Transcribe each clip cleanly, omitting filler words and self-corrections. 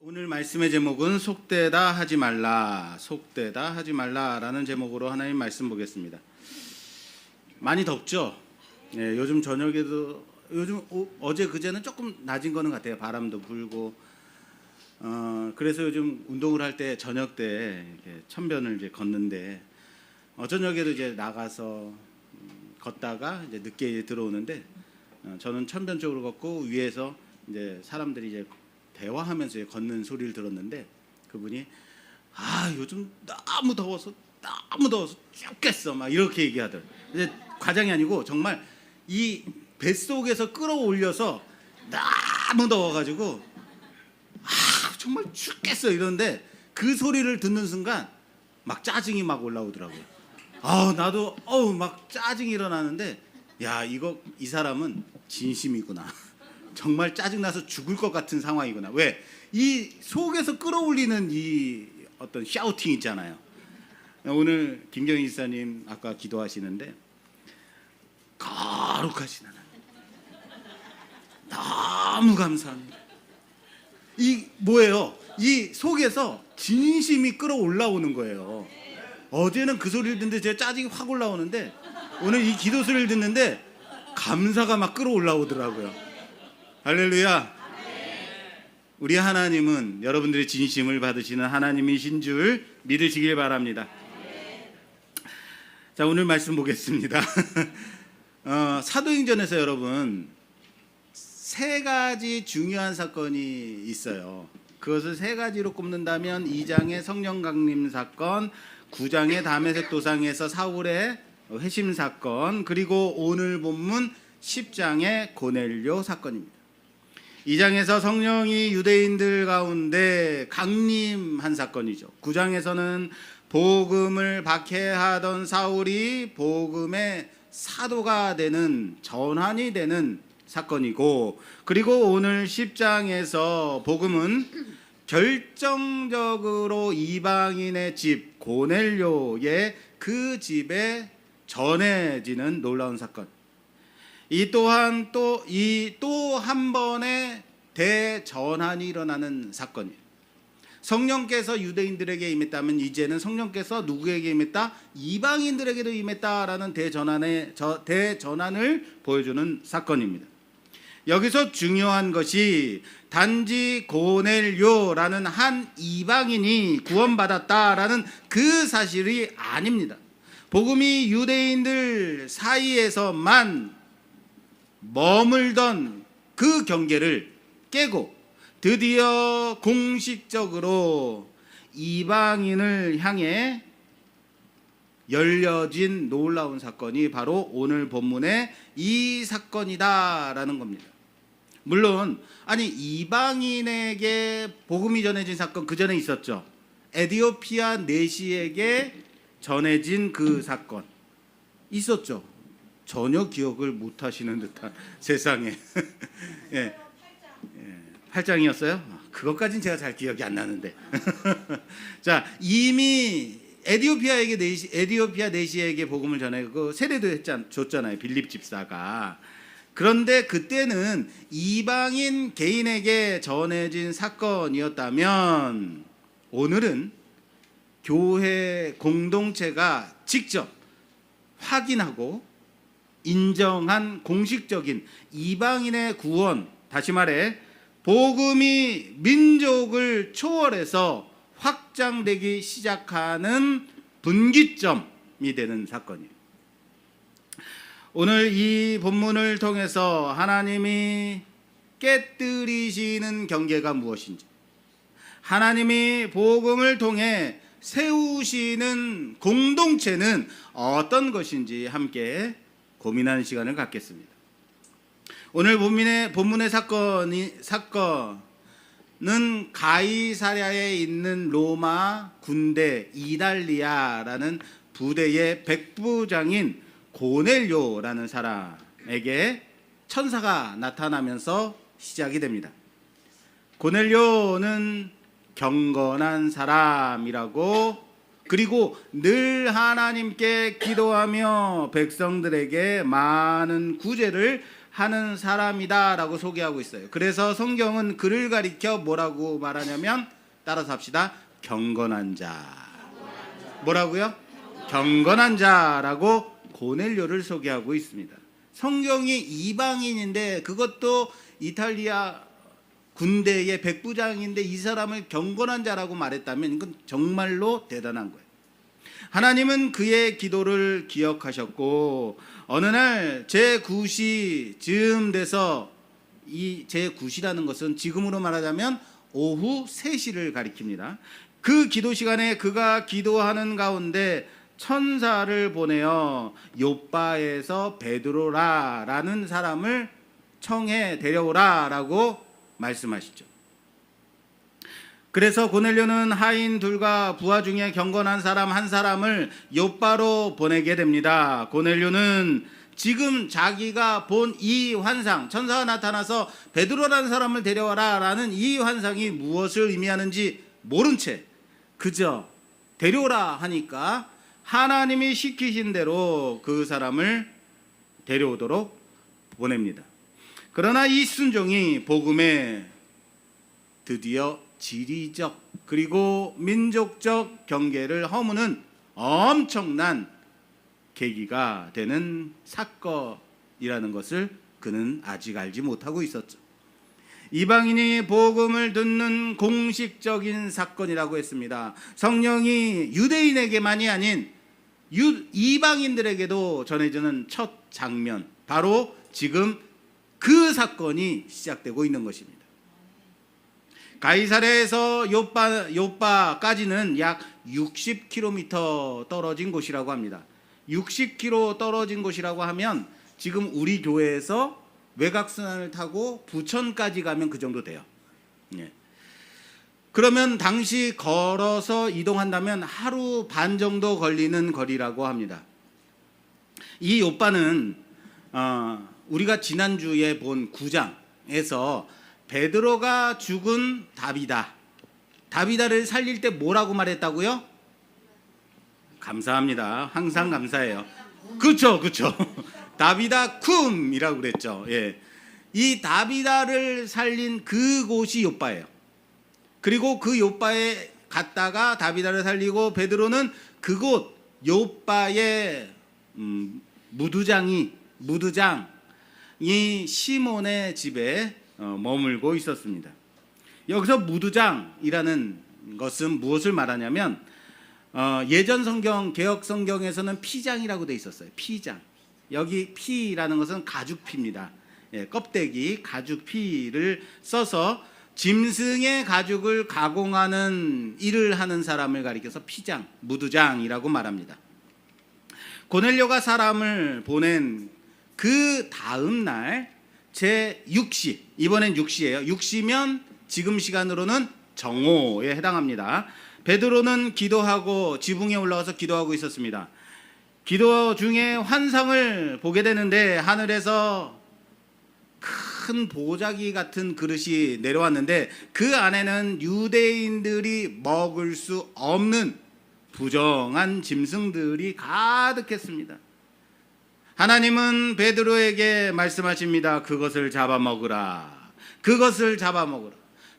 오늘 말씀의 제목은 속되다 하지 말라, 속되다 하지 말라라는 제목으로 하나님 말씀 보겠습니다. 많이 덥죠? 네, 요즘 저녁에도 어제 그제는 조금 낮은 거는 같아요. 바람도 불고 그래서 요즘 운동을 할 때 저녁 때 이렇게 천변을 이제 걷는데 저녁에도 이제 나가서 걷다가 이제 늦게 들어오는데 저는 천변 쪽으로 걷고 위에서 이제 사람들이 이제 대화하면서 걷는 소리를 들었는데 그분이 요즘 너무 더워서 죽겠어 막 이렇게 얘기하더라고요. 이제 과장이 아니고 정말 이 뱃속에서 끌어올려서 너무 더워가지고 정말 죽겠어 이러는데 그 소리를 듣는 순간 막 짜증이 막 올라오더라고요. 나도 막 짜증이 일어나는데 이 사람은 진심이구나. 정말 짜증나서 죽을 것 같은 상황이구나. 왜? 이 속에서 끌어올리는 이 어떤 샤우팅 있잖아요. 오늘 김경희 지사님 아까 기도하시는데 거룩하신 하나님 너무 감사합니다. 이 뭐예요? 이 속에서 진심이 끌어올라오는 거예요. 어제는 그 소리를 듣는데 제가 짜증이 확 올라오는데 오늘 이 기도 소리를 듣는데 감사가 막 끌어올라오더라고요. 할렐루야. 우리 하나님은 여러분들의 진심을 받으시는 하나님이신 줄 믿으시길 바랍니다. 자, 오늘 말씀 보겠습니다. 사도행전에서 여러분 세 가지 중요한 사건이 있어요. 그것을 세 가지로 꼽는다면 2장의 성령 강림 사건, 9장의 다메섹 도상에서 사울의 회심 사건, 그리고 오늘 본문 10장의 고넬료 사건입니다. 2장에서 성령이 유대인들 가운데 강림한 사건이죠. 9장에서는 복음을 박해하던 사울이 복음의 사도가 되는, 전환이 되는 사건이고, 그리고 오늘 10장에서 복음은 결정적으로 이방인의 집 고넬료의 그 집에 전해지는 놀라운 사건. 이 또한 또 한 번의 대전환이 일어나는 사건이에요. 성령께서 유대인들에게 임했다면 이제는 성령께서 누구에게 임했다? 이방인들에게도 임했다라는 대전환을 보여주는 사건입니다. 여기서 중요한 것이 단지 고넬료라는 한 이방인이 구원받았다라는 그 사실이 아닙니다. 복음이 유대인들 사이에서만 머물던 그 경계를 깨고 드디어 공식적으로 이방인을 향해 열려진 놀라운 사건이 바로 오늘 본문의 이 사건이다라는 겁니다. 물론 이방인에게 복음이 전해진 사건 그 전에 있었죠. 에디오피아 내시에게 전해진 그 사건 있었죠. 전혀 기억을 못 하시는 듯한 세상에. 8장이었어요? 그것까지는 제가 잘 기억이 안 나는데. 자, 이미 에디오피아 내시에게 복음을 전하고 세례도 줬잖아요. 빌립 집사가. 그런데 그때는 이방인 개인에게 전해진 사건이었다면 오늘은 교회 공동체가 직접 확인하고 인정한 공식적인 이방인의 구원, 다시 말해 복음이 민족을 초월해서 확장되기 시작하는 분기점이 되는 사건이에요. 오늘 이 본문을 통해서 하나님이 깨뜨리시는 경계가 무엇인지, 하나님이 복음을 통해 세우시는 공동체는 어떤 것인지 함께 고민하는 시간을 갖겠습니다. 오늘 본문의 사건은 가이사랴에 있는 로마 군대 이달리아라는 부대의 백부장인 고넬료라는 사람에게 천사가 나타나면서 시작이 됩니다. 고넬료는 경건한 사람이라고, 그리고 늘 하나님께 기도하며 백성들에게 많은 구제를 하는 사람이다라고 소개하고 있어요. 그래서 성경은 그를 가리켜 뭐라고 말하냐면, 따라서 합시다. 경건한 자. 뭐라고요? 경건한 자라고 고넬료를 소개하고 있습니다. 성경이 이방인인데, 그것도 이탈리아 군대의 백부장인데 이 사람을 경건한 자라고 말했다면 이건 정말로 대단한 거예요. 하나님은 그의 기도를 기억하셨고, 어느 날 제9시 즈음 돼서, 이 제9시라는 것은 지금으로 말하자면 오후 3시를 가리킵니다. 그 기도 시간에 그가 기도하는 가운데 천사를 보내어 요빠에서 베드로라라는 사람을 청해 데려오라라고 말씀하시죠. 그래서 고넬료는 하인 둘과 부하 중에 경건한 사람 한 사람을 요빠로 보내게 됩니다. 고넬료는 지금 자기가 본 이 환상, 천사가 나타나서 베드로라는 사람을 데려와라 라는 이 환상이 무엇을 의미하는지 모른 채 그저 데려오라 하니까 하나님이 시키신 대로 그 사람을 데려오도록 보냅니다. 그러나 이 순종이 복음에 드디어 지리적 그리고 민족적 경계를 허무는 엄청난 계기가 되는 사건이라는 것을 그는 아직 알지 못하고 있었죠. 이방인이 복음을 듣는 공식적인 사건이라고 했습니다. 성령이 유대인에게만이 아닌 이방인들에게도 전해지는 첫 장면, 바로 지금 그 사건이 시작되고 있는 것입니다. 가이사랴에서 요빠까지는 약 60km 떨어진 곳이라고 합니다. 60km 떨어진 곳이라고 하면 지금 우리 교회에서 외곽순환을 타고 부천까지 가면 그 정도 돼요. 예. 그러면 당시 걸어서 이동한다면 하루 반 정도 걸리는 거리라고 합니다. 이 요빠는 우리가 지난주에 본 9장에서 베드로가 죽은 다비다를 살릴 때 뭐라고 말했다고요? 감사합니다. 항상 감사해요. 그렇죠. 다비다 쿰이라고 그랬죠. 예. 이 다비다를 살린 그곳이 요빠예요. 그리고 그 요빠에 갔다가 다비다를 살리고 베드로는 그곳 요빠의 무두장이 시몬의 집에 머물고 있었습니다. 여기서 무두장이라는 것은 무엇을 말하냐면 예전 성경, 개혁 성경에서는 피장이라고 돼 있었어요. 피장. 여기 피라는 것은 가죽피입니다. 예, 껍데기, 가죽피를 써서 짐승의 가죽을 가공하는 일을 하는 사람을 가리켜서 피장, 무두장이라고 말합니다. 고넬료가 사람을 보낸 그 다음 날 제6시, 이번엔 6시예요. 6시면 지금 시간으로는 정오에 해당합니다. 베드로는 기도하고 지붕에 올라가서 기도하고 있었습니다. 기도 중에 환상을 보게 되는데 하늘에서 큰 보자기 같은 그릇이 내려왔는데 그 안에는 유대인들이 먹을 수 없는 부정한 짐승들이 가득했습니다. 하나님은 베드로에게 말씀하십니다. 그것을 잡아먹으라. 그것을 잡아먹으라.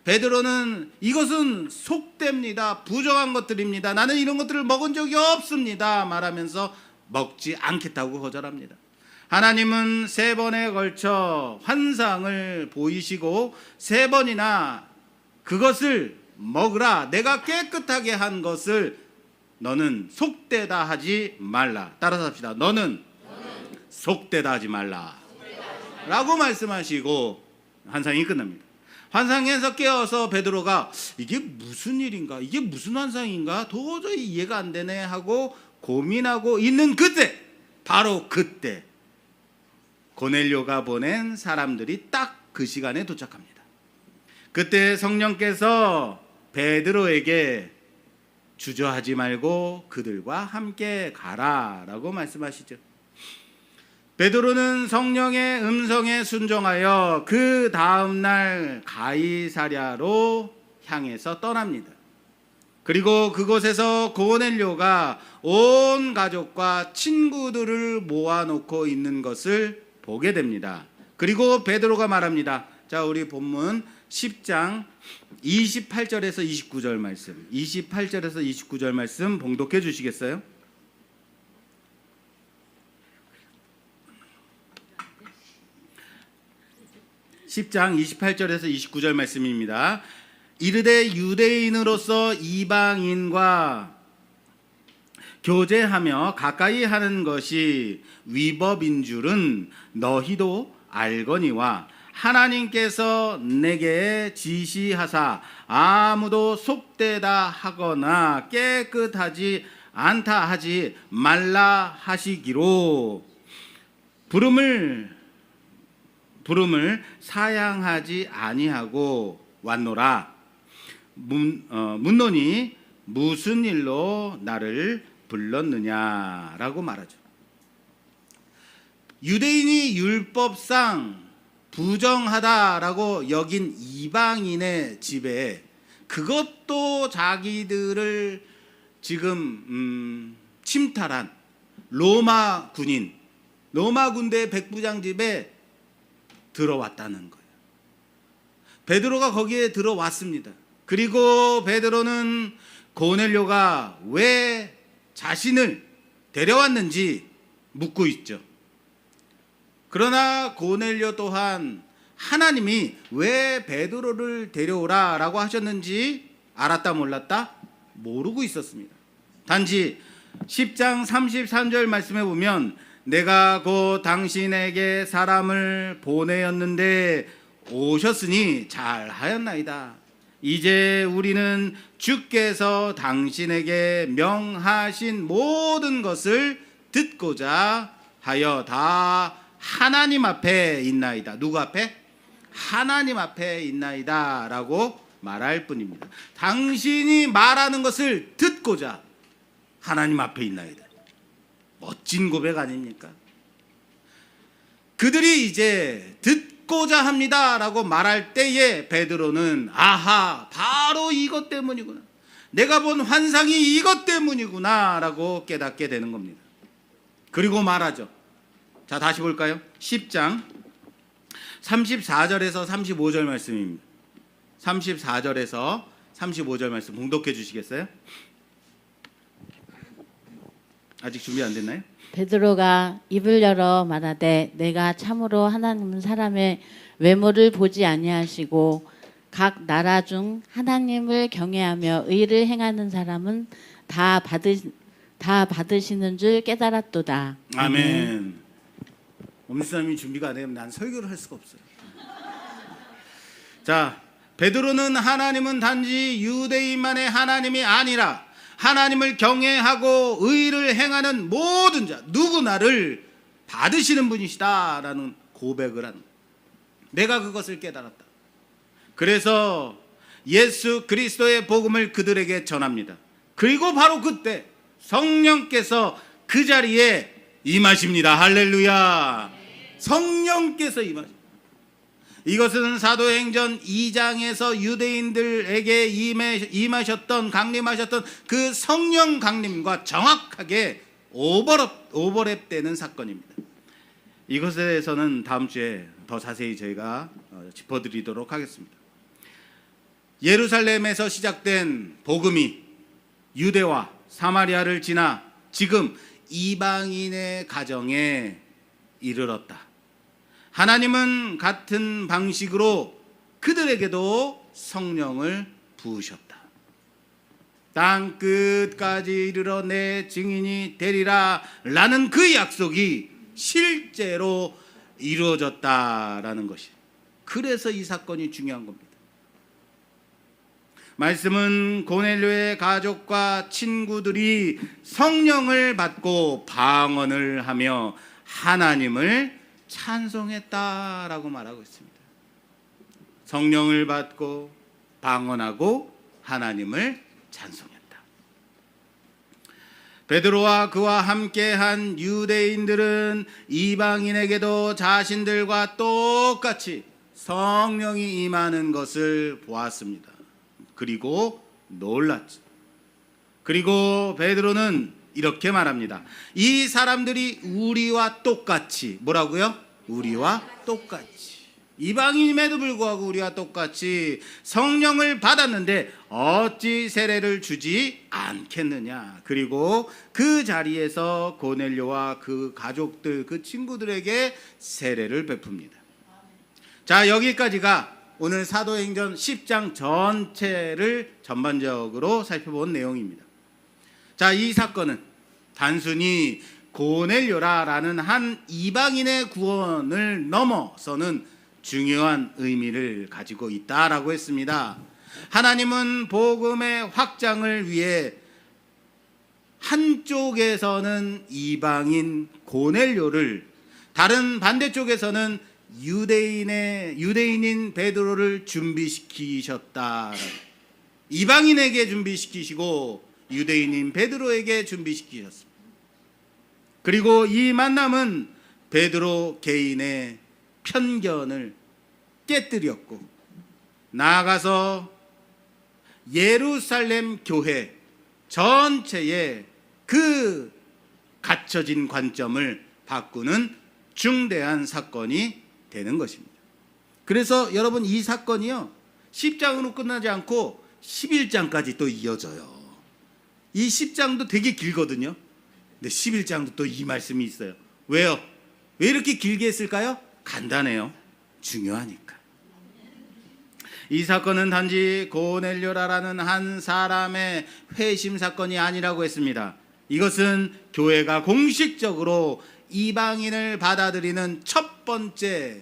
베드로는 이것은 속됩니다. 부정한 것들입니다. 나는 이런 것들을 먹은 적이 없습니다. 말하면서 먹지 않겠다고 거절합니다. 하나님은 3번에 걸쳐 환상을 보이시고 3번이나 그것을 먹으라. 내가 깨끗하게 한 것을 너는 속되다 하지 말라. 따라서 합시다. 너는 속되다 하지 말라. 라고 말씀하시고 환상이 끝납니다. 환상에서 깨어서 베드로가 이게 무슨 일인가? 이게 무슨 환상인가? 도저히 이해가 안 되네 하고 고민하고 있는 그때, 바로 그때 고넬료가 보낸 사람들이 딱 그 시간에 도착합니다. 그때 성령께서 베드로에게 주저하지 말고 그들과 함께 가라라고 말씀하시죠. 베드로는 성령의 음성에 순종하여 그 다음 날 가이사랴로 향해서 떠납니다. 그리고 그곳에서 고넬료가 온 가족과 친구들을 모아놓고 있는 것을 보게 됩니다. 그리고 베드로가 말합니다. 자, 우리 본문 10장 28절에서 29절 말씀, 28절에서 29절 말씀 봉독해 주시겠어요? (10장) 28절에서 29절 말씀입니다. 이르되 유대인으로서 이방인과 교제하며 가까이 하는 것이 위법인 줄은 너희도 알거니와 하나님께서 내게 지시하사 아무도 속되다 하거나 깨끗하지 않다 하지 말라 하시기로 부름을 사양하지 아니하고 왔노라. 묻노니 무슨 일로 나를 불렀느냐라고 말하죠. 유대인이 율법상 부정하다라고 여긴 이방인의 집에 그것도 자기들을 지금 침탈한 로마 군대의 백부장 집에 들어왔다는 거예요. 베드로가 거기에 들어왔습니다. 그리고 베드로는 고넬료가 왜 자신을 데려왔는지 묻고 있죠. 그러나 고넬료 또한 하나님이 왜 베드로를 데려오라라고 하셨는지 알았다 몰랐다? 모르고 있었습니다. 단지 10장 33절 말씀에 보면 내가 곧 당신에게 사람을 보내었는데 오셨으니 잘하였나이다. 이제 우리는 주께서 당신에게 명하신 모든 것을 듣고자 하여 다 하나님 앞에 있나이다. 누구 앞에? 하나님 앞에 있나이다 라고 말할 뿐입니다. 당신이 말하는 것을 듣고자 하나님 앞에 있나이다. 멋진 고백 아닙니까? 그들이 이제 듣고자 합니다 라고 말할 때에 베드로는 아하, 바로 이것 때문이구나, 내가 본 환상이 이것 때문이구나 라고 깨닫게 되는 겁니다. 그리고 말하죠. 자, 다시 볼까요? 10장 34절에서 35절 말씀입니다. 34절에서 35절 말씀 봉독해 주시겠어요? 아직 준비 안 됐나요? 베드로가 입을 열어 말하되 내가 참으로 하나님은 사람의 외모를 보지 아니하시고 각 나라 중 하나님을 경외하며 의를 행하는 사람은 다 받으시는 줄 깨달았도다. 아멘. 엄수사님이 준비가 안 되면 난 설교를 할 수가 없어요. 자, 베드로는 하나님은 단지 유대인만의 하나님이 아니라 하나님을 경외하고 의를 행하는 모든 자 누구나를 받으시는 분이시다라는 고백을 한, 내가 그것을 깨달았다. 그래서 예수 그리스도의 복음을 그들에게 전합니다. 그리고 바로 그때 성령께서 그 자리에 임하십니다. 할렐루야. 성령께서 임하십니다. 이것은 사도행전 2장에서 유대인들에게 임하셨던, 강림하셨던 그 성령 강림과 정확하게 오버랩되는 사건입니다. 이것에 대해서는 다음 주에 더 자세히 저희가 짚어드리도록 하겠습니다. 예루살렘에서 시작된 복음이 유대와 사마리아를 지나 지금 이방인의 가정에 이르렀다. 하나님은 같은 방식으로 그들에게도 성령을 부으셨다. 땅 끝까지 이르러 내 증인이 되리라 라는 그 약속이 실제로 이루어졌다라는 것이, 그래서 이 사건이 중요한 겁니다. 말씀은 고넬료의 가족과 친구들이 성령을 받고 방언을 하며 하나님을 찬송했다라고 말하고 있습니다. 성령을 받고 방언하고 하나님을 찬송했다. 베드로와 그와 함께한 유대인들은 이방인에게도 자신들과 똑같이 성령이 임하는 것을 보았습니다. 그리고 놀랐죠. 그리고 베드로는 이렇게 말합니다. 이 사람들이 우리와 똑같이 뭐라고요? 우리와 똑같이. 이방인임에도 불구하고 우리와 똑같이 성령을 받았는데 어찌 세례를 주지 않겠느냐. 그리고 그 자리에서 고넬료와 그 가족들, 그 친구들에게 세례를 베풉니다. 자, 여기까지가 오늘 사도행전 10장 전체를 전반적으로 살펴본 내용입니다. 자, 이 사건은 단순히 고넬료라는 한 이방인의 구원을 넘어서는 중요한 의미를 가지고 있다라고 했습니다. 하나님은 복음의 확장을 위해 한쪽에서는 이방인 고넬료를, 다른 반대쪽에서는 유대인인 베드로를 준비시키셨다. 이방인에게 준비시키시고 유대인인 베드로에게 준비시키셨습니다. 그리고 이 만남은 베드로 개인의 편견을 깨뜨렸고 나아가서 예루살렘 교회 전체의 그 갇혀진 관점을 바꾸는 중대한 사건이 되는 것입니다. 그래서 여러분, 이 사건이요 10장으로 끝나지 않고 11장까지 또 이어져요. 이 10장도 되게 길거든요. 근데 11장도 또 이 말씀이 있어요. 왜요? 왜 이렇게 길게 했을까요? 간단해요. 중요하니까. 이 사건은 단지 고넬료라는 한 사람의 회심 사건이 아니라고 했습니다. 이것은 교회가 공식적으로 이방인을 받아들이는 첫 번째,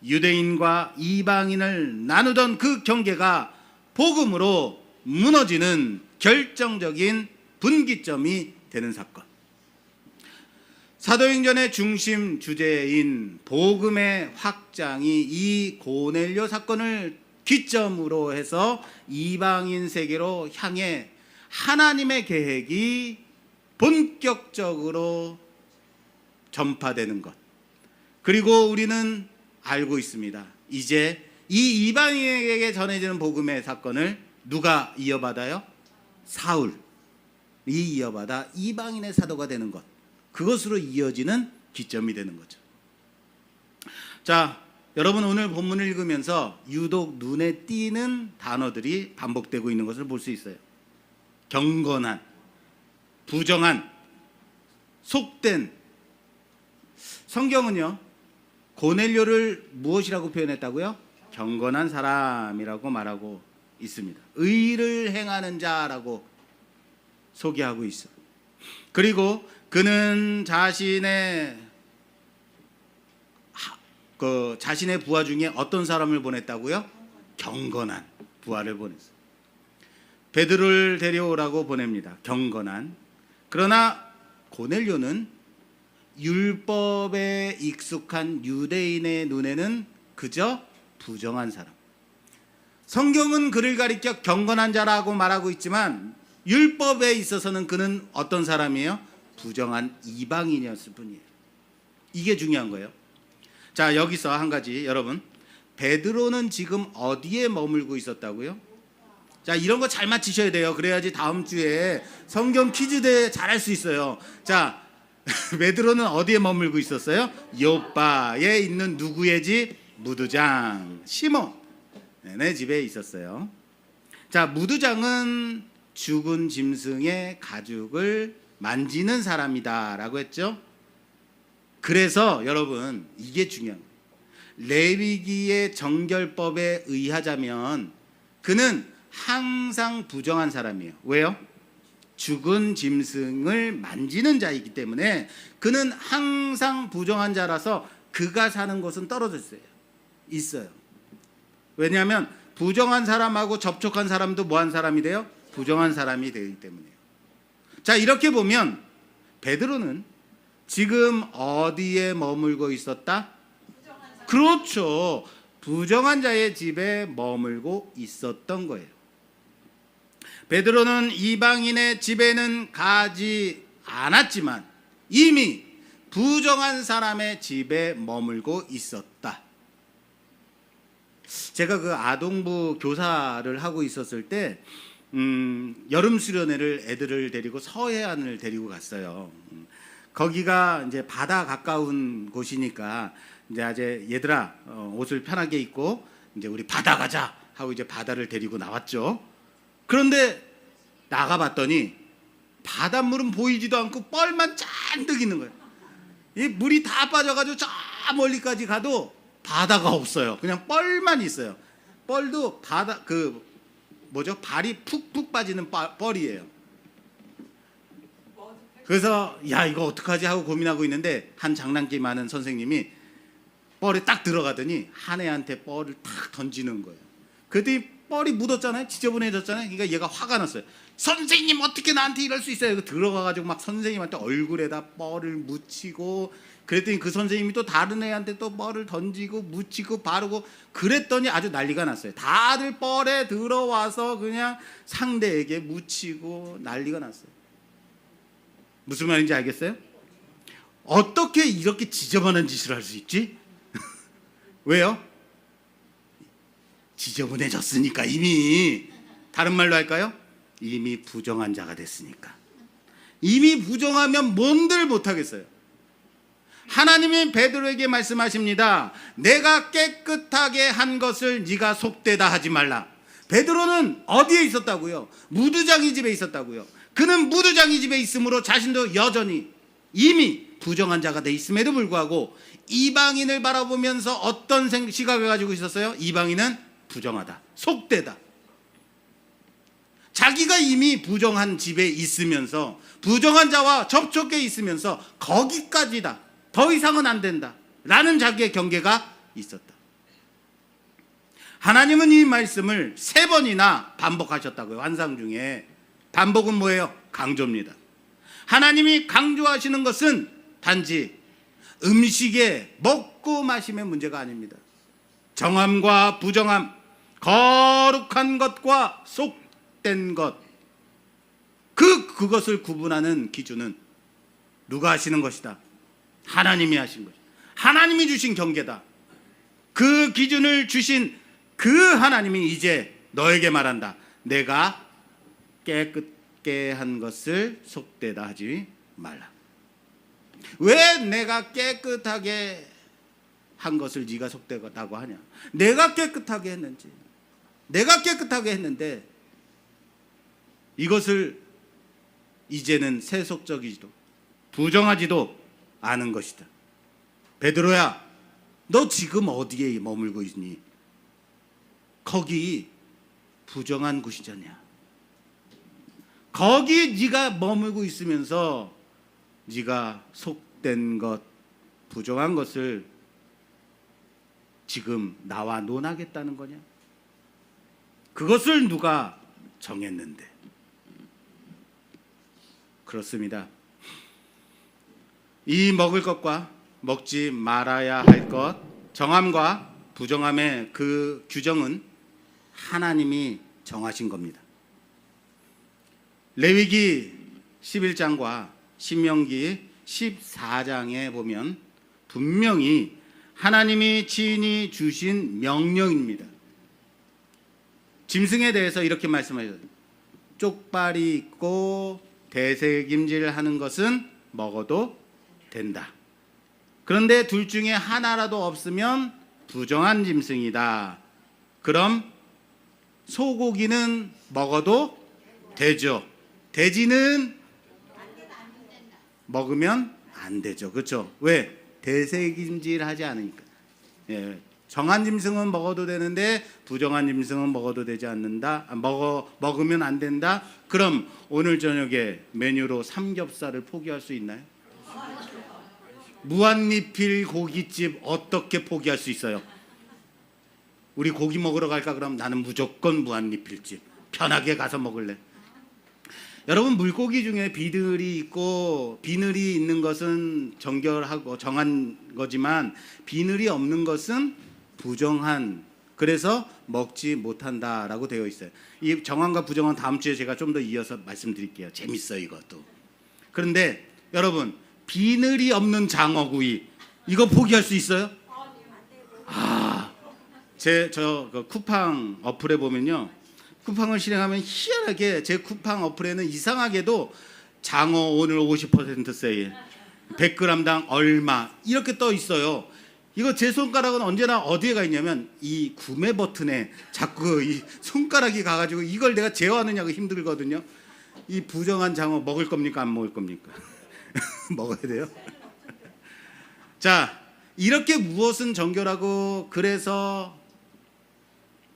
유대인과 이방인을 나누던 그 경계가 복음으로 무너지는 결정적인 분기점이 되는 사건. 사도행전의 중심 주제인 복음의 확장이 이 고넬료 사건을 기점으로 해서 이방인 세계로 향해 하나님의 계획이 본격적으로 전파되는 것. 그리고 우리는 알고 있습니다. 이제 이 이방인에게 전해지는 복음의 사건을 누가 이어받아요? 사울이 이어받아 이방인의 사도가 되는 것. 그것으로 이어지는 기점이 되는 거죠. 자, 여러분, 오늘 본문을 읽으면서 유독 눈에 띄는 단어들이 반복되고 있는 것을 볼 수 있어요. 경건한, 부정한, 속된. 성경은요 고넬료를 무엇이라고 표현했다고요? 경건한 사람이라고 말하고 있습니다. 의를 행하는 자라고 소개하고 있어요. 그리고 그는 자신의 부하 중에 어떤 사람을 보냈다고요? 경건한 부하를 보냈어요. 베드로를 데려오라고 보냅니다. 경건한. 그러나 고넬료는 율법에 익숙한 유대인의 눈에는 그저 부정한 사람. 성경은 그를 가리켜 경건한 자라고 말하고 있지만 율법에 있어서는 그는 어떤 사람이에요? 부정한 이방인이었을 뿐이에요. 이게 중요한 거예요. 자, 여기서 한 가지, 여러분, 베드로는 지금 어디에 머물고 있었다고요? 자, 이런 거 잘 맞히셔야 돼요. 그래야지 다음 주에 성경 퀴즈 대회 잘할 수 있어요. 자, 베드로는 어디에 머물고 있었어요? 요빠에 있는 누구의 집? 무두장 시몬의 집에 있었어요. 자, 무두장은 죽은 짐승의 가죽을 만지는 사람이다라고 했죠. 그래서 여러분, 이게 중요한 거예요. 레위기의 정결법에 의하자면 그는 항상 부정한 사람이에요. 왜요? 죽은 짐승을 만지는 자이기 때문에 그는 항상 부정한 자라서 그가 사는 곳은 떨어져 있어요. 왜냐하면 부정한 사람하고 접촉한 사람도 뭐한 사람이 돼요? 부정한 사람이 되기 때문이에요. 자, 이렇게 보면 베드로는 지금 어디에 머물고 있었다? 그렇죠. 부정한 자의 집에 머물고 있었던 거예요. 베드로는 이방인의 집에는 가지 않았지만 이미 부정한 사람의 집에 머물고 있었다. 제가 그 아동부 교사를 하고 있었을 때 여름 수련회를 애들을 데리고 서해안을 데리고 갔어요. 거기가 이제 바다 가까운 곳이니까 이제 아재 얘들아 옷을 편하게 입고 이제 우리 바다 가자 하고 이제 바다를 데리고 나왔죠. 그런데 나가봤더니 바닷물은 보이지도 않고 뻘만 잔뜩 있는 거예요. 이 물이 다 빠져가지고 저 멀리까지 가도 바다가 없어요. 그냥 뻘만 있어요. 뻘도 바다 발이 푹푹 빠지는 뻘이에요. 그래서 야 이거 어떡하지 하고 고민하고 있는데 한 장난기 많은 선생님이 뻘에 딱 들어가더니 한 애한테 뻘을 탁 던지는 거예요. 그랬더니 뻘이 묻었잖아요. 지저분해졌잖아요. 그러니까 얘가 화가 났어요. 선생님 어떻게 나한테 이럴 수 있어요? 들어가가지고 막 선생님한테 얼굴에다 뻘을 묻히고 그랬더니 그 선생님이 또 다른 애한테 또 뻘을 던지고 묻히고 바르고 그랬더니 아주 난리가 났어요. 다들 뻘에 들어와서 그냥 상대에게 묻히고 난리가 났어요. 무슨 말인지 알겠어요? 어떻게 이렇게 지저분한 짓을 할 수 있지? 왜요? 지저분해졌으니까 이미. 다른 말로 할까요? 이미 부정한 자가 됐으니까. 이미 부정하면 뭔들 못하겠어요. 하나님이 베드로에게 말씀하십니다. 내가 깨끗하게 한 것을 네가 속되다 하지 말라. 베드로는 어디에 있었다고요? 무두장이 집에 있었다고요. 그는 무두장이 집에 있으므로 자신도 여전히 이미 부정한 자가 돼 있음에도 불구하고 이방인을 바라보면서 어떤 시각을 가지고 있었어요? 이방인은 부정하다, 속되다. 자기가 이미 부정한 집에 있으면서 부정한 자와 접촉해 있으면서 거기까지다, 더 이상은 안 된다 라는 자기의 경계가 있었다. 하나님은 이 말씀을 3번이나 반복하셨다고요. 환상 중에. 반복은 뭐예요? 강조입니다. 하나님이 강조하시는 것은 단지 음식에 먹고 마심의 문제가 아닙니다. 정함과 부정함, 거룩한 것과 속된 것, 그것을 구분하는 기준은 누가 하시는 것이다? 하나님이 하신 것이다. 하나님이 주신 경계다. 그 기준을 주신 그 하나님이 이제 너에게 말한다. 내가 깨끗게 한 것을 속되다 하지 말라. 왜 내가 깨끗하게 한 것을 네가 속되다고 하냐? 내가 깨끗하게 했는지, 내가 깨끗하게 했는데 이것을 이제는 세속적이지도 부정하지도 않은 것이다. 베드로야, 너 지금 어디에 머물고 있니? 거기 부정한 곳이잖냐. 거기 네가 머물고 있으면서 네가 속된 것, 부정한 것을 지금 나와 논하겠다는 거냐? 그것을 누가 정했는데? 그렇습니다. 이 먹을 것과 먹지 말아야 할 것, 정함과 부정함의 그 규정은 하나님이 정하신 겁니다. 레위기 11장과 신명기 14장에 보면 분명히 하나님이 친히 주신 명령입니다. 짐승에 대해서 이렇게 말씀하셨어요. 쪽발이 있고 대세김질하는 것은 먹어도 된다. 그런데 둘 중에 하나라도 없으면 부정한 짐승이다. 그럼 소고기는 먹어도 되죠. 돼지는 먹으면 안 되죠. 그렇죠? 왜? 대세김질하지 않으니까. 예, 정한 짐승은 먹어도 되는데 부정한 짐승은 먹어도 되지 않는다. 먹으면 안 된다. 그럼 오늘 저녁에 메뉴로 삼겹살을 포기할 수 있나요? 무한리필 고깃집 어떻게 포기할 수 있어요? 우리 고기 먹으러 갈까? 그럼 나는 무조건 무한리필집 편하게 가서 먹을래. 여러분, 물고기 중에 비늘이 있고 비늘이 있는 것은 정결하고 정한 거지만 비늘이 없는 것은 부정한, 그래서 먹지 못한다라고 되어 있어요. 이 정한과 부정한 다음 주에 제가 좀 더 이어서 말씀드릴게요. 재밌어요 이것도. 그런데 여러분, 비늘이 없는 장어구이 이거 포기할 수 있어요? 그 쿠팡 어플에 보면요, 쿠팡을 실행하면 희한하게 제 쿠팡 어플에는 이상하게도 장어 오늘 50% 세일, 100g당 얼마 이렇게 떠 있어요. 이거 제 손가락은 언제나 어디에 가 있냐면 이 구매 버튼에 자꾸 이 손가락이 가가지고 이걸 내가 제어하느냐고 힘들거든요. 이 부정한 장어 먹을 겁니까 안 먹을 겁니까? 먹어야 돼요. 자, 이렇게 무엇은 정결하고 그래서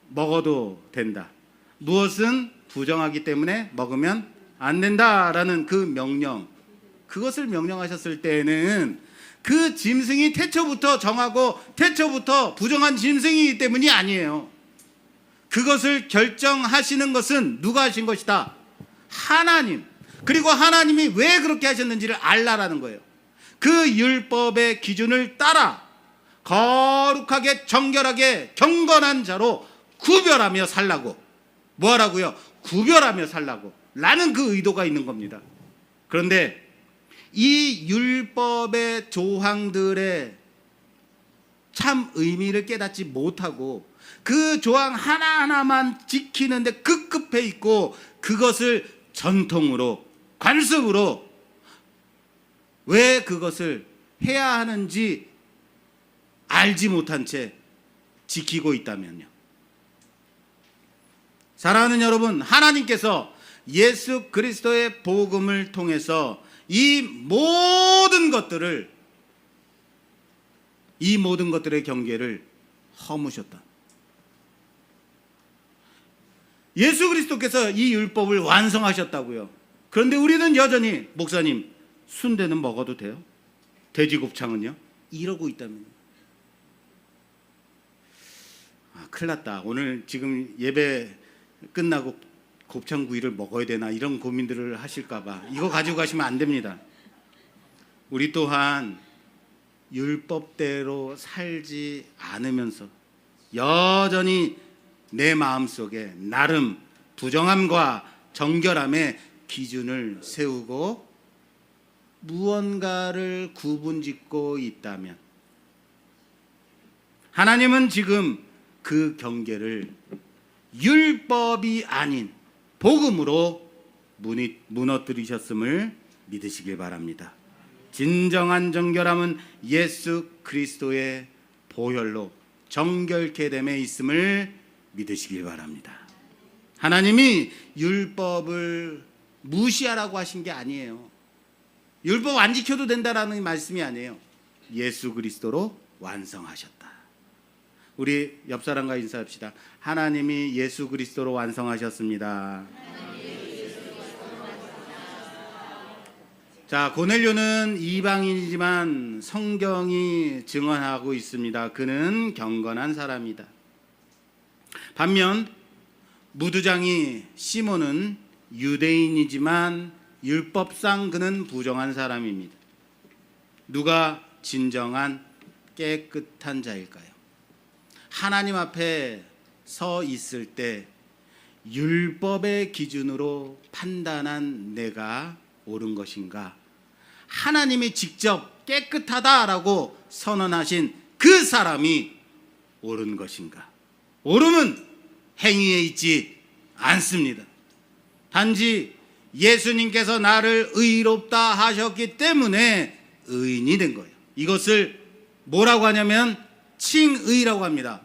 먹어도 된다. 무엇은 부정하기 때문에 먹으면 안 된다라는 그 명령, 그것을 명령하셨을 때에는 그 짐승이 태초부터 정하고 태초부터 부정한 짐승이기 때문이 아니에요. 그것을 결정하시는 것은 누가 하신 것이다? 하나님. 그리고 하나님이 왜 그렇게 하셨는지를 알라라는 거예요. 그 율법의 기준을 따라 거룩하게 정결하게 경건한 자로 구별하며 살라고. 뭐 하라고요? 구별하며 살라고 라는 그 의도가 있는 겁니다. 그런데 이 율법의 조항들의 참 의미를 깨닫지 못하고 그 조항 하나하나만 지키는데 급급해 있고 그것을 전통으로 관습으로 왜 그것을 해야 하는지 알지 못한 채 지키고 있다면요. 사랑하는 여러분, 하나님께서 예수 그리스도의 복음을 통해서 이 모든 것들의 경계를 허무셨다. 예수 그리스도께서 이 율법을 완성하셨다고요. 그런데 우리는 여전히 목사님 순대는 먹어도 돼요? 돼지곱창은요? 이러고 있다면 큰일 났다. 오늘 지금 예배 끝나고 곱창구이를 먹어야 되나 이런 고민들을 하실까 봐 이거 가지고 가시면 안 됩니다. 우리 또한 율법대로 살지 않으면서 여전히 내 마음속에 나름 부정함과 정결함의 기준을 세우고 무언가를 구분짓고 있다면 하나님은 지금 그 경계를 율법이 아닌 복음으로 무너뜨리셨음을 믿으시길 바랍니다. 진정한 정결함은 예수 그리스도의 보혈로 정결케 됨에 있음을 믿으시길 바랍니다. 하나님이 율법을 무시하라고 하신 게 아니에요. 율법 안 지켜도 된다라는 말씀이 아니에요. 예수 그리스도로 완성하셨다. 우리 옆 사람과 인사합시다. 하나님이 예수 그리스도로 완성하셨습니다. 자, 고넬료는 이방인이지만 성경이 증언하고 있습니다. 그는 경건한 사람이다. 반면 무두장이 시몬은 유대인이지만 율법상 그는 부정한 사람입니다. 누가 진정한 깨끗한 자일까요? 하나님 앞에 서 있을 때 율법의 기준으로 판단한 내가 옳은 것인가? 하나님이 직접 깨끗하다라고 선언하신 그 사람이 옳은 것인가? 옳음은 행위에 있지 않습니다. 단지 예수님께서 나를 의롭다 하셨기 때문에 의인이 된 거예요. 이것을 뭐라고 하냐면 칭의라고 합니다.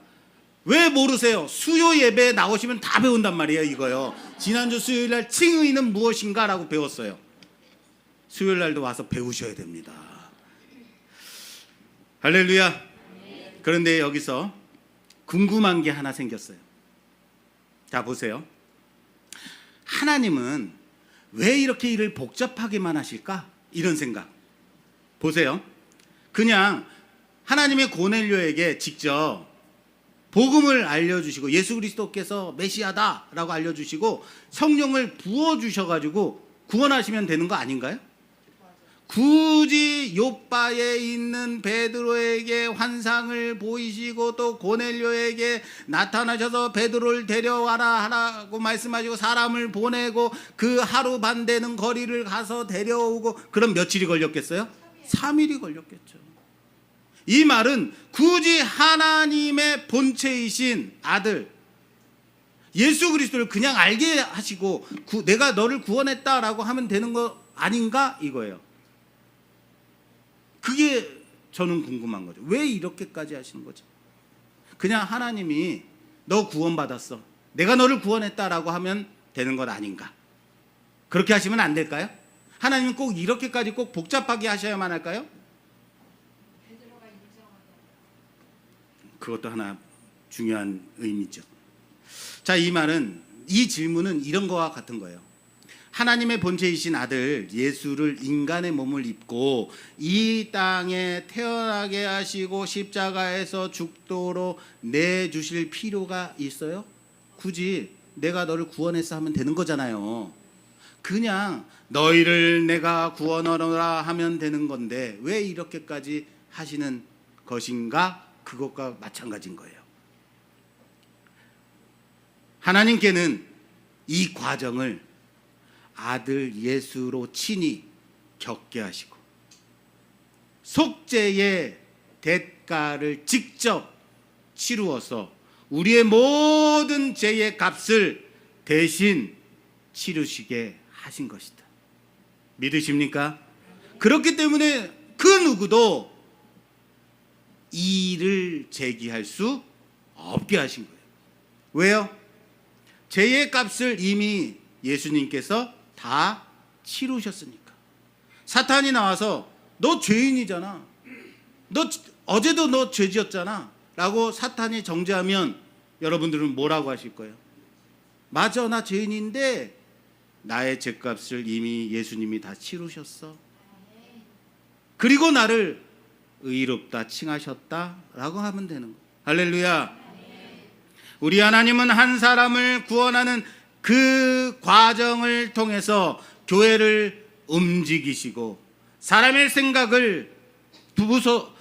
왜 모르세요? 수요 예배에 나오시면 다 배운단 말이에요. 이거요. 지난주 수요일날 칭의는 무엇인가 라고 배웠어요. 수요일날도 와서 배우셔야 됩니다. 할렐루야. 그런데 여기서 궁금한 게 하나 생겼어요. 자, 보세요. 하나님은 왜 이렇게 일을 복잡하게만 하실까? 이런 생각. 보세요. 그냥 하나님의 고넬료에게 직접 복음을 알려주시고 예수 그리스도께서 메시아다라고 알려주시고 성령을 부어주셔가지고 구원하시면 되는 거 아닌가요? 굳이 요바에 있는 베드로에게 환상을 보이시고 또 고넬료에게 나타나셔서 베드로를 데려와라 하라고 말씀하시고 사람을 보내고 그 하루 반 되는 거리를 가서 데려오고 그럼 며칠이 걸렸겠어요? 3일이 걸렸겠죠. 이 말은 굳이 하나님의 본체이신 아들 예수 그리스도를 그냥 알게 하시고 내가 너를 구원했다라고 하면 되는 거 아닌가 이거예요. 그게 저는 궁금한 거죠. 왜 이렇게까지 하시는 거죠? 그냥 하나님이 너 구원받았어, 내가 너를 구원했다라고 하면 되는 것 아닌가? 그렇게 하시면 안 될까요? 하나님은 꼭 이렇게까지 꼭 복잡하게 하셔야만 할까요? 그것도 하나 중요한 의미죠. 자, 이 질문은 이런 거와 같은 거예요. 하나님의 본체이신 아들 예수를 인간의 몸을 입고 이 땅에 태어나게 하시고 십자가에서 죽도록 내주실 필요가 있어요? 굳이 내가 너를 구원했어 하면 되는 거잖아요. 그냥 너희를 내가 구원하노라 하면 되는 건데 왜 이렇게까지 하시는 것인가? 그것과 마찬가지인 거예요. 하나님께는 이 과정을 아들 예수로 친히 겪게 하시고 속죄의 대가를 직접 치루어서 우리의 모든 죄의 값을 대신 치르시게 하신 것이다. 믿으십니까? 그렇기 때문에 그 누구도 이의를 제기할 수 없게 하신 거예요. 왜요? 죄의 값을 이미 예수님께서 다 치르셨으니까. 사탄이 나와서 너 죄인이잖아, 너 어제도 너 죄지었잖아 라고 사탄이 정죄하면 여러분들은 뭐라고 하실 거예요? 맞아, 나 죄인인데 나의 죄값을 이미 예수님이 다 치르셨어. 그리고 나를 의롭다 칭하셨다라고 하면 되는 거예요. 할렐루야. 우리 하나님은 한 사람을 구원하는 그 과정을 통해서 교회를 움직이시고 사람의 생각을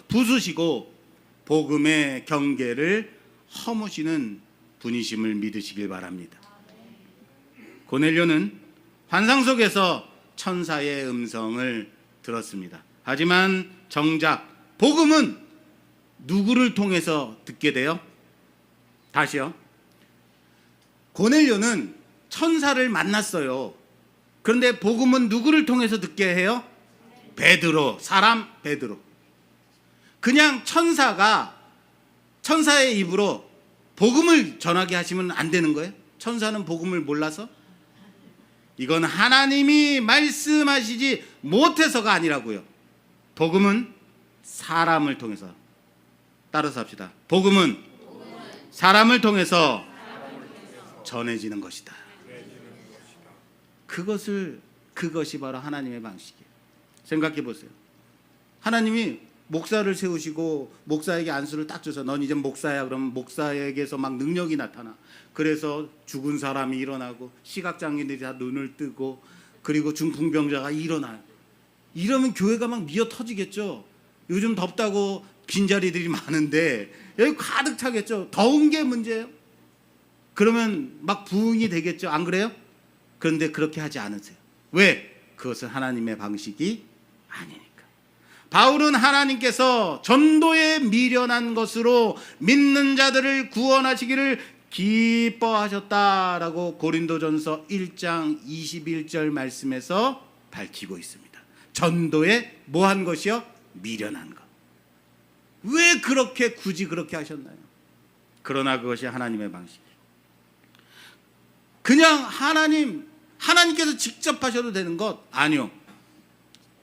부수시고 복음의 경계를 허무시는 분이심을 믿으시길 바랍니다. 고넬료는 환상 속에서 천사의 음성을 들었습니다. 하지만 정작 복음은 누구를 통해서 듣게 돼요? 다시요. 고넬료는 천사를 만났어요. 그런데 복음은 누구를 통해서 듣게 해요? 베드로, 사람 베드로. 그냥 천사의 입으로 복음을 전하게 하시면 안 되는 거예요? 천사는 복음을 몰라서? 이건 하나님이 말씀하시지 못해서가 아니라고요. 복음은 사람을 통해서, 따라서 합시다. 복음은 사람을 통해서 전해지는 것이다. 그것이 바로 하나님의 방식이에요. 생각해 보세요. 하나님이 목사를 세우시고 목사에게 안수를 딱 줘서 넌 이제 목사야 그러면 목사에게서 막 능력이 나타나. 그래서 죽은 사람이 일어나고 시각장애인들이 다 눈을 뜨고 그리고 중풍병자가 일어나요. 이러면 교회가 막 미어 터지겠죠. 요즘 덥다고 빈자리들이 많은데 여기 가득 차겠죠. 더운 게 문제예요. 그러면 막 부흥이 되겠죠. 안 그래요? 그런데 그렇게 하지 않으세요. 왜? 그것은 하나님의 방식이 아니니까. 바울은 하나님께서 전도에 미련한 것으로 믿는 자들을 구원하시기를 기뻐하셨다라고 고린도전서 1장 21절 말씀에서 밝히고 있습니다. 전도에 뭐한 것이요? 미련한 것. 왜 그렇게 굳이 그렇게 하셨나요? 그러나 그것이 하나님의 방식이에요. 그냥 하나님께서 직접 하셔도 되는 것 아니요.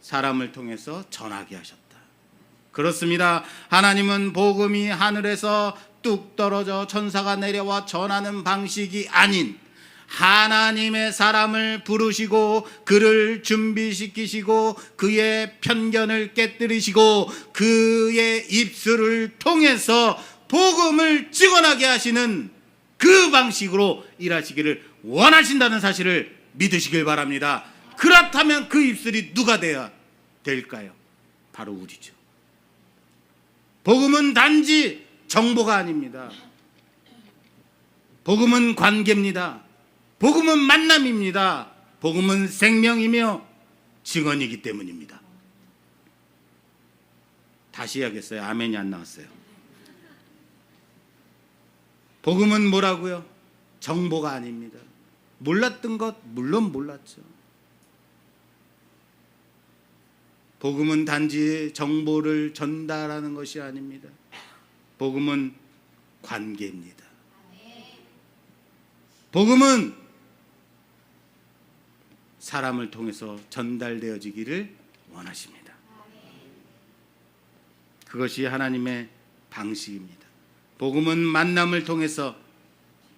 사람을 통해서 전하게 하셨다. 그렇습니다. 하나님은 복음이 하늘에서 뚝 떨어져 천사가 내려와 전하는 방식이 아닌 하나님의 사람을 부르시고 그를 준비시키시고 그의 편견을 깨뜨리시고 그의 입술을 통해서 복음을 찍어나게 하시는 그 방식으로 일하시기를 원하신다는 사실을 믿으시길 바랍니다. 그렇다면 그 입술이 누가 돼야 될까요? 바로 우리죠. 복음은 단지 정보가 아닙니다. 복음은 관계입니다. 복음은 만남입니다. 복음은 생명이며 증언이기 때문입니다. 다시 해야겠어요. 아멘이 안 나왔어요. 복음은 뭐라고요? 정보가 아닙니다. 몰랐던 것 물론 몰랐죠. 복음은 단지 정보를 전달하는 것이 아닙니다. 복음은 관계입니다. 복음은 사람을 통해서 전달되어지기를 원하십니다. 그것이 하나님의 방식입니다. 복음은 만남을 통해서,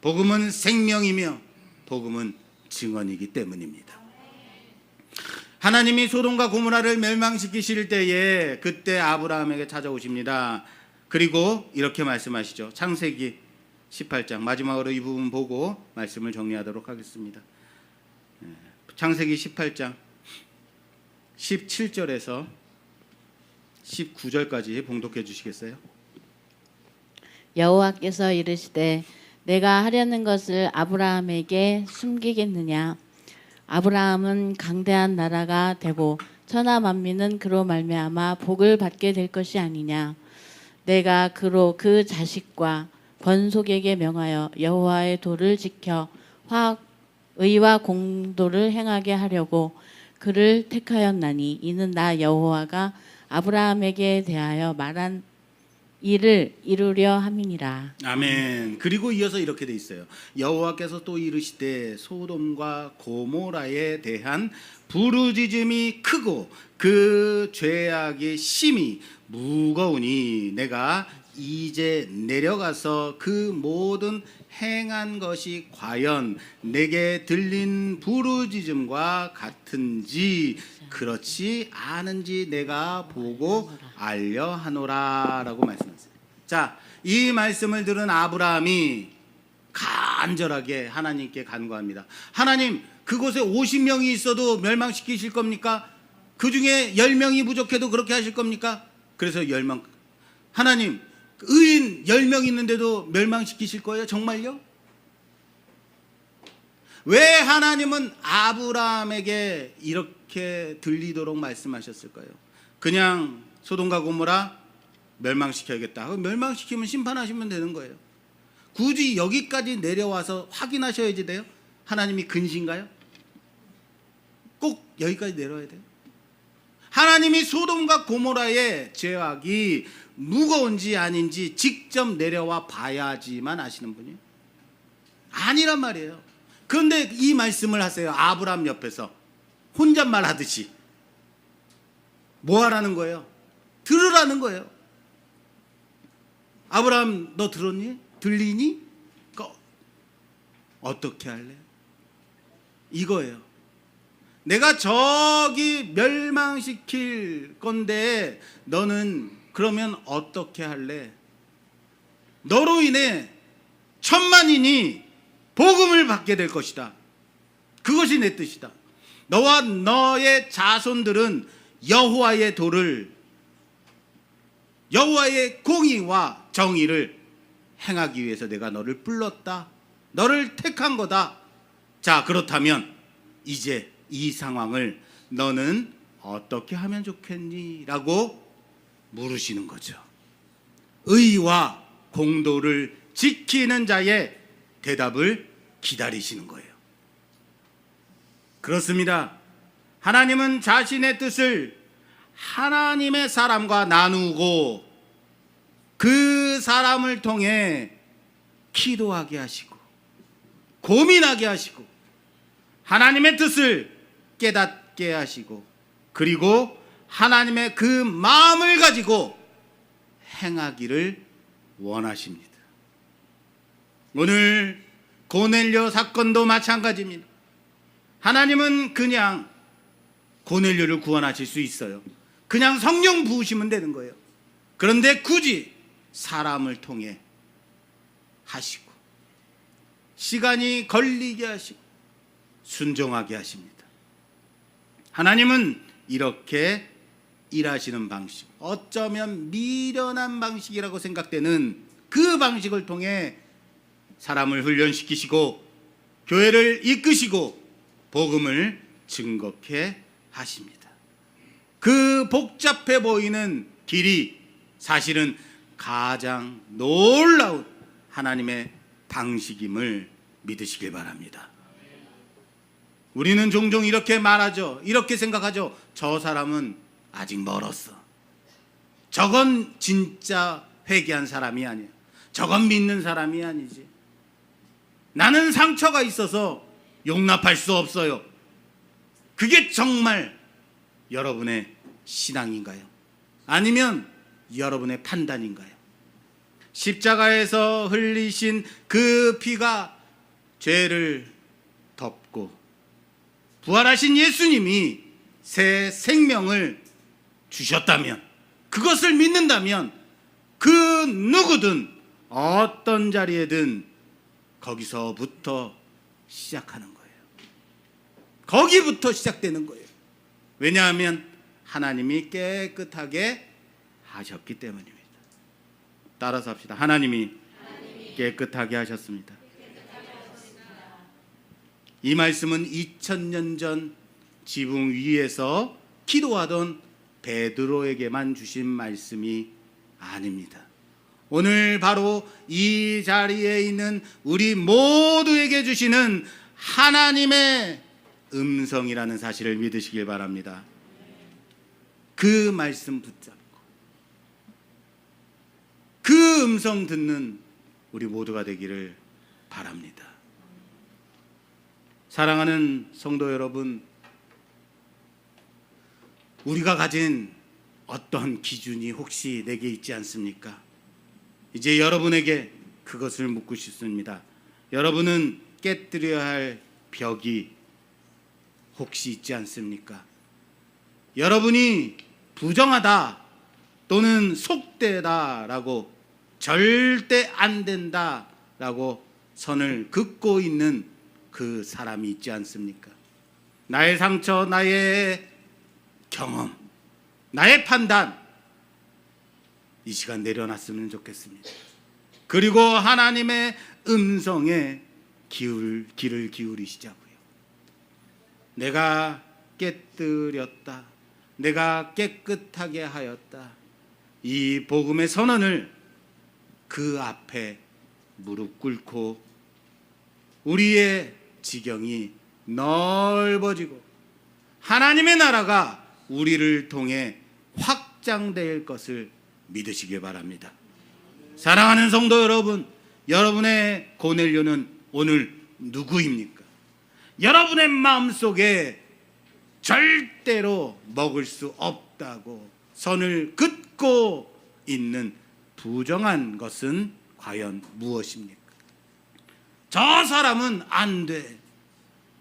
복음은 생명이며 복음은 증언이기 때문입니다. 하나님이 소돔과 고모라를 멸망시키실 때에 그때 아브라함에게 찾아오십니다. 그리고 이렇게 말씀하시죠. 창세기 18장 마지막으로 이 부분 보고 말씀을 정리하도록 하겠습니다. 창세기 18장 17절에서 19절까지 봉독해 주시겠어요? 여호와께서 이르시되 내가 하려는 것을 아브라함에게 숨기겠느냐? 아브라함은 강대한 나라가 되고 천하 만민은 그로 말미암아 복을 받게 될 것이 아니냐? 내가 그로 그 자식과 번속에게 명하여 여호와의 도를 지켜 의와 공도를 행하게 하려고 그를 택하였나니 이는 나 여호와가 아브라함에게 대하여 말한 일을 이루려 함이니라. 아멘. 그리고 이어서 이렇게 돼 있어요. 여호와께서 또 이르시되 소돔과 고모라에 대한 부르짖음이 크고 그 죄악이 심히 무거우니 내가 이제 내려가서 그 모든 행한 것이 과연 내게 들린 부르짖음과 같은지 그렇지 않은지 내가 보고 알려 하노라 라고 말씀하세요. 자, 이 말씀을 들은 아브라함이 간절하게 하나님께 간구합니다. 하나님, 그곳에 50명이 있어도 멸망시키실 겁니까? 그 중에 10명이 부족해도 그렇게 하실 겁니까? 그래서 하나님, 의인 10명 있는데도 멸망시키실 거예요? 정말요? 왜 하나님은 아브라함에게 이렇게 들리도록 말씀하셨을까요? 그냥 소돔과 고모라 멸망시켜야겠다. 멸망시키면 심판하시면 되는 거예요. 굳이 여기까지 내려와서 확인하셔야지 돼요? 하나님이 근신가요? 꼭 여기까지 내려와야 돼요? 하나님이 소돔과 고모라의 죄악이 무거운지 아닌지 직접 내려와 봐야지만 아시는 분이에요? 아니란 말이에요. 그런데 이 말씀을 하세요. 아브라함 옆에서 혼잣말 하듯이 뭐 하라는 거예요? 들으라는 거예요. 아브라함, 너 들었니? 들리니? 어떻게 할래? 이거예요. 내가 저기 멸망시킬 건데 너는 그러면 어떻게 할래? 너로 인해 천만인이 복음을 받게 될 것이다. 그것이 내 뜻이다. 너와 너의 자손들은 여호와의 도를, 여호와의 공의와 정의를 행하기 위해서 내가 너를 불렀다. 너를 택한 거다. 자, 그렇다면 이제 이 상황을 너는 어떻게 하면 좋겠니? 라고 물으시는 거죠. 의와 공도를 지키는 자의 대답을 기다리시는 거예요. 그렇습니다. 하나님은 자신의 뜻을 하나님의 사람과 나누고 그 사람을 통해 기도하게 하시고 고민하게 하시고 하나님의 뜻을 깨닫게 하시고 그리고 하나님의 그 마음을 가지고 행하기를 원하십니다. 오늘 고넬료 사건도 마찬가지입니다. 하나님은 그냥 고넬료를 구원하실 수 있어요. 그냥 성령 부으시면 되는 거예요. 그런데 굳이 사람을 통해 하시고 시간이 걸리게 하시고 순종하게 하십니다. 하나님은 이렇게 일하시는 방식, 어쩌면 미련한 방식이라고 생각되는 그 방식을 통해 사람을 훈련시키시고 교회를 이끄시고 복음을 증거케 하십니다. 그 복잡해 보이는 길이 사실은 가장 놀라운 하나님의 방식임을 믿으시길 바랍니다. 우리는 종종 이렇게 말하죠. 이렇게 생각하죠. 저 사람은 아직 멀었어. 저건 진짜 회개한 사람이 아니야. 저건 믿는 사람이 아니지. 나는 상처가 있어서 용납할 수 없어요. 그게 정말 여러분의 신앙인가요? 아니면 여러분의 판단인가요? 십자가에서 흘리신 그 피가 죄를 덮고 부활하신 예수님이 새 생명을 주셨다면, 그것을 믿는다면 그 누구든 어떤 자리에든 거기서부터 시작하는 거예요. 거기부터 시작되는 거예요. 왜냐하면 하나님이 깨끗하게 하셨기 때문입니다. 따라서 합시다. 하나님이 깨끗하게 하셨습니다. 이 말씀은 2000년 전 지붕 위에서 기도하던 베드로에게만 주신 말씀이 아닙니다. 오늘 바로 이 자리에 있는 우리 모두에게 주시는 하나님의 음성이라는 사실을 믿으시길 바랍니다. 그 말씀 붙잡고 그 음성 듣는 우리 모두가 되기를 바랍니다. 사랑하는 성도 여러분, 우리가 가진 어떤 기준이 혹시 내게 있지 않습니까? 이제 여러분에게 그것을 묻고 싶습니다. 여러분은 깨뜨려야 할 벽이 혹시 있지 않습니까? 여러분이 부정하다 또는 속되다라고 절대 안 된다라고 선을 긋고 있는 그 사람이 있지 않습니까? 나의 상처, 나의 경험, 나의 판단, 이 시간 내려놨으면 좋겠습니다. 그리고 하나님의 음성에 귀를 기울이시자고요. 내가 깨뜨렸다, 내가 깨끗하게 하였다, 이 복음의 선언을 그 앞에 무릎 꿇고 우리의 지경이 넓어지고 하나님의 나라가 우리를 통해 확장될 것을 믿으시길 바랍니다. 사랑하는 성도 여러분, 여러분의 고넬료는 오늘 누구입니까? 여러분의 마음속에 절대로 먹을 수 없다고 선을 긋고 있는 부정한 것은 과연 무엇입니까? 저 사람은 안 돼,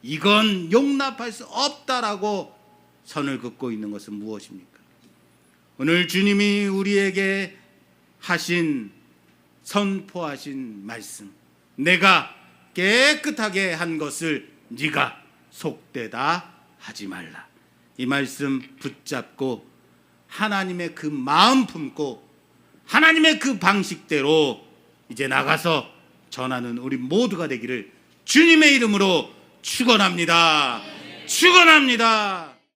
이건 용납할 수 없다라고 선을 긋고 있는 것은 무엇입니까? 오늘 주님이 우리에게 하신, 선포하신 말씀, 내가 깨끗하게 한 것을 네가 속되다 하지 말라. 이 말씀 붙잡고 하나님의 그 마음 품고 하나님의 그 방식대로 이제 나가서 전하는 우리 모두가 되기를 주님의 이름으로 축원합니다. 축원합니다.